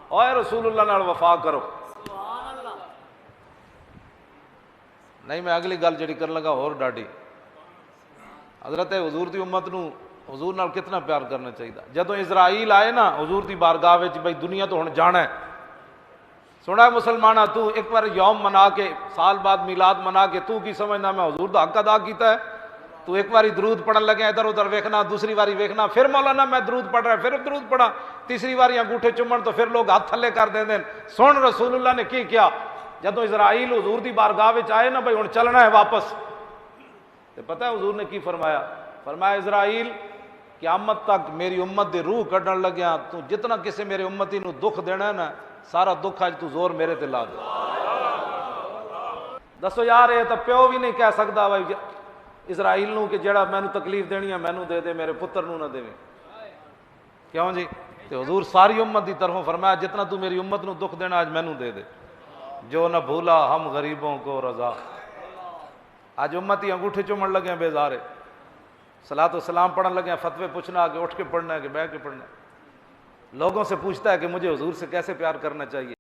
اوے رسول اللہ نال وفا کرو. نہیں میں اگلی گل جڑی کرن لگا اور ڈاڈی. حضرت حضور دی امت نو حضور نال کتنا پیار کرنا چاہیے. جدو اسرائیل آئے نا حضور دی بارگاہ وچ بھئی دنیا تو ہن جانا ہے, سنا مسلمانہ تو ایک بار یوم منا کے سال بعد میلاد منا کے تو کی سمجھنا میں حضور دا حق ادا کیتا ہے. تو ایک باری درود پڑھن لگے ادھر ادھر ویکھنا, دوسری باری ویکھنا, پھر مولانا میں درود پڑھ رہا ہے, پھر درود پڑھا, تیسری باری انگوٹھے چومن تو پھر لوگ ہاتھ تھلے کر دیں. سن رسول اللہ نے کی کیا جدو اسرائیل حضور دی بارگاہ وچ آئے نا بھائی ہن چلنا ہے واپس, تو پتہ ہے حضور نے کی فرمایا؟ فرمایا اسرائیل قیامت تک میری امت دی روح کڈن لگیا تو جتنا کسے میرے امتی نو دکھ دینا ہے نا سارا دکھ اج تو زور میرے تے لا دے. دسو یار یہ تو پیو بھی نہیں کہہ سکتا بھائی اسرائیل نو کہ جڑا مینو تکلیف دینی ہے مینو دے دے, میرے پتر نو نہ دے. کیوں جی؟ تو حضور ساری امت دی طرفوں فرمایا جتنا تو میری امت نو دکھ دینا آج مینو دے دے. جو نہ بھولا ہم غریبوں کو رضا. آج امتی انگوٹھے چومن لگے ہیں بیزارے, صلاۃ و سلام پڑھن لگے ہیں, فتوے پوچھنا کہ اٹھ کے پڑھنا ہے کہ بیٹھ کے پڑھنا ہے. لوگوں سے پوچھتا ہے کہ مجھے حضور سے کیسے پیار کرنا چاہیے.